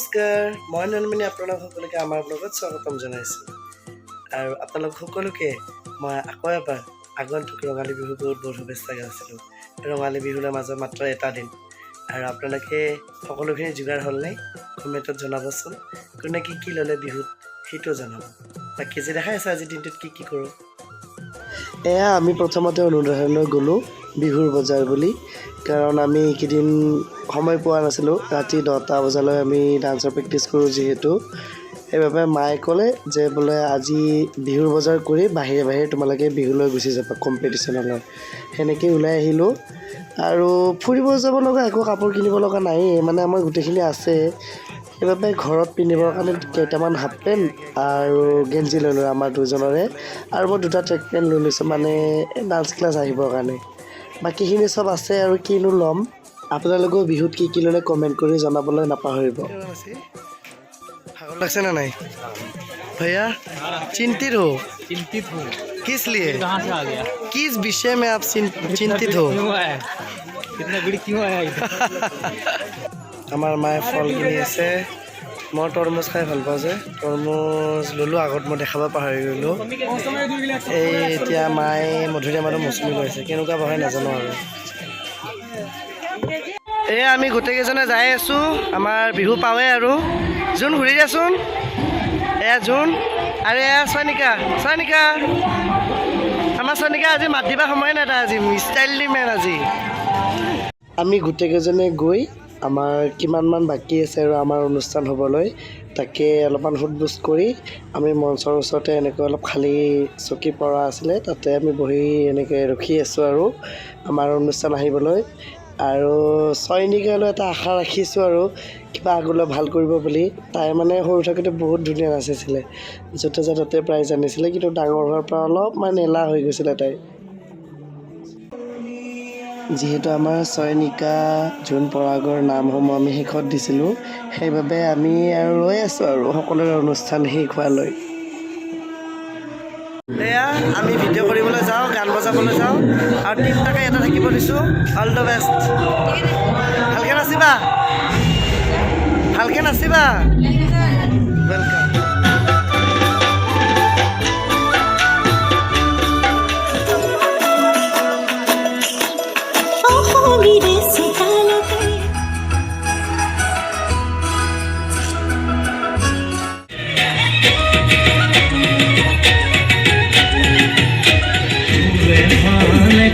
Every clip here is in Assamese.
নমস্কাৰ মই নলমিনী আপোনালোক সকলোকে আমাৰ ব্লগত স্বাগতম জনাইছোঁ আৰু আপোনালোক সকলোকে মই আকৌ এবাৰ আগন্তুক ৰঙালী বিহুৰ বহুত শুভেচ্ছা জনাইছিলোঁ ৰঙালী বিহুৰ মাজত মাত্ৰ এটা দিন আৰু আপোনালোকে সকলোখিনি যোগাৰ হ'লনে কমেণ্টত জনাবচোন কোনে কি ল'লে বিহুত সেইটো জনাব বাকী যে দেখাই আছে আজি দিনটোত কি কৰোঁ এয়া আমি প্ৰথমতে অনুৰাধনলৈ গ'লোঁ বিহুৰ বজাৰ বুলি কাৰণ আমি এইকেইদিন সময় পোৱা নাছিলোঁ ৰাতি 10টা বজালৈ আমি ডান্সৰ প্ৰেক্টিছ কৰোঁ যিহেতু সেইবাবে মায়ে ক'লে যে বোলে আজি বিহুৰ বজাৰ কৰি বাহিৰে তোমালোকে বিহুলৈ গুচি যাবা কম্পিটিশ্যনলৈ সেনেকৈ ওলাই আহিলোঁ আৰু ফুৰিব যাব লগা একো কাপোৰ কিনিব লগা নাই মানে আমাৰ গোটেইখিনি আছে সেইবাবে ঘৰত পিন্ধিবৰ কাৰণে কেইটামান হাফ পেণ্ট আৰু গেঞ্জি ল'লোঁ আমাৰ দুজনৰে আৰু মই দুটা ট্ৰেক পেণ্ট লৈ লৈছোঁ মানে ডান্স ক্লাছ আহিবৰ কাৰণে বাকীখিনি চব আছে আৰু কিনো ল'ম আপোনালোকেও বিহুত কি ল'লে কমেণ্ট কৰি জনাবলৈ নাপাহৰিব ভাগৰ লাগছে না নাই भैया चिंतित हो किस लिए किस विषय में आप चिंतित हो इतना भीड़ क्यों आया इधर আমাৰ মায়ে ফল কিনি আছে মই তৰমুজ খাই ভাল পাওঁ যে তৰমুজ ল'লোঁ আগত মই দেখাব পাহৰি গ'লোঁ এই এতিয়া মায়ে মধুৰিআম আৰু মৌচুমী লৈ আছে কেনেকুৱা বহে নাজানো আৰু এই আমি গোটেইকেইজনে যাই আছোঁ আমাৰ বিহু পাওঁৱে আৰু জোন ঘূৰি যাচোন এয়া জোন আৰু এয়া চয়নিকা আমাৰ চয়নিকা আজি মাত দিবা সময় নাই আজি ষ্টাইল মেন আজি আমি গোটেইকেইজনে গৈ আমাৰ কিমানমান বাকী আছে আৰু আমাৰ অনুষ্ঠান হ'বলৈ তাকে অলপমান সোধ-পোছ কৰি আমি মঞ্চৰ ওচৰতে এনেকৈ অলপ খালী চকী পৰা আছিলে তাতে আমি বহি এনেকৈ ৰখি আছোঁ আৰু আমাৰ অনুষ্ঠান আহিবলৈ আৰু চয়নিকালৈ এটা আশা ৰাখিছোঁ আৰু কিবা আগলৈ ভাল কৰিব বুলি তাই মানে সৰু থাকোঁতে বহুত ধুনীয়া নাচিছিলে য'তে য'তে প্ৰাইজ আনিছিলে কিন্তু ডাঙৰ হোৱাৰ পৰা অলপমান এলাহ হৈ গৈছিলে তাই যিহেতু আমাৰ চয়নিকা জোন পৰাগৰ নামসমূহ আমি শেষত দিছিলোঁ সেইবাবে আমি আৰু ৰৈ আছোঁ আৰু সকলোৰে অনুষ্ঠান শেষ হোৱালৈ এয়া আমি ভিডিঅ' কৰিবলৈ যাওঁ গান বজাবলৈ যাওঁ আৰু তিনিটাকে এটা থাকিব দিছোঁ অল দ্য বেষ্ট ভালকৈ নাচিবা ৱেলকাম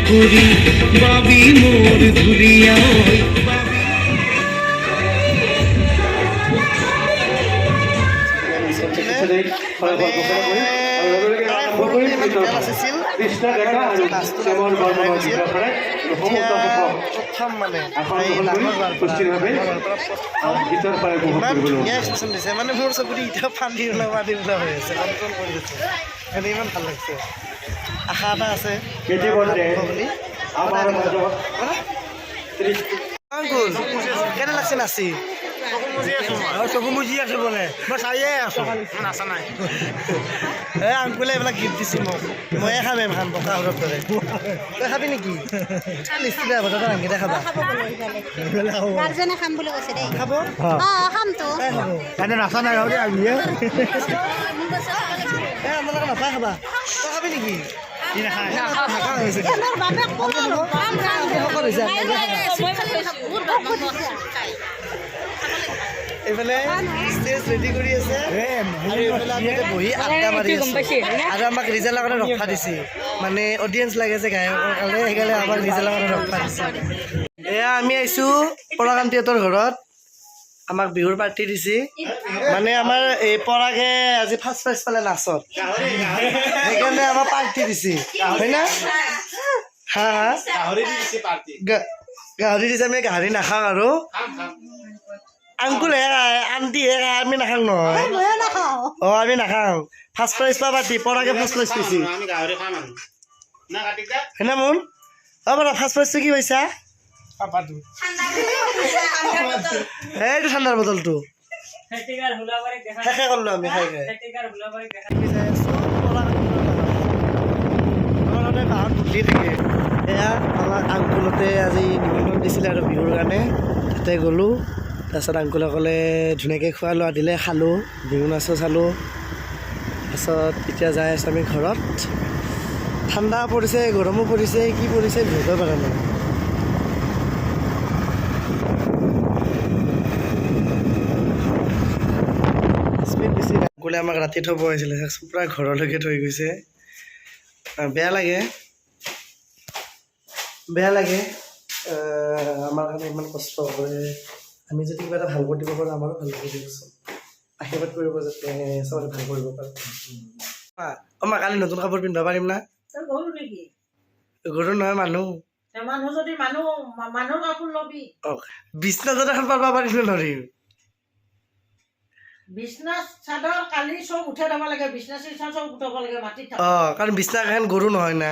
কৰি বাবি মোৰ ধুৰিয়া মানে মোৰ চকুৰি এতিয়া ফান্দি ওলাব হৈ আছে কণ্ট্ৰল কৰি আছে সেইকাৰণে ইমান ভাল লাগিছে আশা এটা আছে কেনে লাগছে নাচি চকু মুজি আছো বোলে মই চায়ে আছো নাচা নাই এই আংকুলে এইবিলাক গিফ্ট দিছে মোক ময়ে খাম এখান পকা সৰত দৰে তই খাবি নেকি নিশ্চিত তই ৰাংগীতে খাবা খাব নাচা নাই আহিয়ে আমাৰ লগত নাপায় খাবা তই খাবি নেকি এইফালে ষ্টেজ ৰেডি কৰি আছে আৰু এইফালে আমি বহি আড্ডা মাৰি আছোঁ আৰু আমাক ৰিজাল্টৰ কাৰণে ৰখা দিছে মানে অডিয়েঞ্চ লাগে যে গায়কৰ কাৰণে সেইকাৰণে আমাক ৰিজাল্টৰ কাৰণে ৰখা দিছে এয়া আমি আহিছোঁ পৰাকান্তিহঁতৰ ঘৰত আমাক বিহুৰ পাৰ্টি দিছে মানে আমাৰ এই পৰাগে আজি ফাৰ্ষ্ট প্ৰাইজ পালে নাচত সেইকাৰণে আমাৰ পাৰ্টি দিছে হয় না হা গাহৰি দিছে আমি গাহৰি নাখাওঁ আৰু আংকুল হে আন্টি হে আমি নাখাওঁ নহয় অঁ আমি নাখাওঁ ফাৰ্ষ্ট প্ৰাইজ পোৱা পাৰ্টি পৰাগে ফাৰ্ষ্ট প্ৰাইজ পাইছে হয় না মোৰ অঁ বাৰু ফাৰ্ষ্ট প্ৰাইজটো কি পাইছা এইটো ঠাণ্ডাৰ বটলটো শেষে কৰিলোঁ আমি খাই বাহত ঘূৰি থাকে এয়া আমাৰ আংকুলতে আজি নিমন্ত্ৰণ দিছিলে আৰু বিহুৰ কাৰণে তাতে গ'লোঁ তাৰপিছত আংকুলসকলে ধুনীয়াকৈ খোৱা লোৱা দিলে, খালোঁ, বিহু নাচো চালোঁ। তাৰপিছত এতিয়া যাই আছোঁ আমি ঘৰত। ঠাণ্ডা পৰিছে, গৰমো পৰিছে, কি পৰিছে ধৰিবই পৰা নাই। স্পীড বেছি নাই। আংকুলে আমাক ৰাতি থ'ব আহিছিলে, পূৰা ঘৰলৈকে থৈ গৈছে। বেয়া লাগে, বেয়া লাগে। আমাৰ কাৰণে ইমান কষ্ট কৰে। আমি যদি কিবা এটা ভাল কৰি দিব পাৰোঁ, আমাৰো ভাল লাগি দিবচোন। আশীৰ্বাদ কৰিব যাতে চবতে ভাল কৰিব পাৰোঁ। মই কালি নতুন কাপোৰ পিন্ধিব পাৰিম না? গৰু নেকি? গৰু নহয়, মানুহ। মানুহ যদি মানুহ কাপোৰ ল'বি। বিছনা চাদৰ এখন পাব পাৰিম নে নৰিম? বিছনা চাদৰ কালি চব উঠাই দিব লাগে, বিছনা চিছনা চব উঠাব লাগে, মাটিত থাক। কাৰণ বিছনা এখন গৰু নহয় না।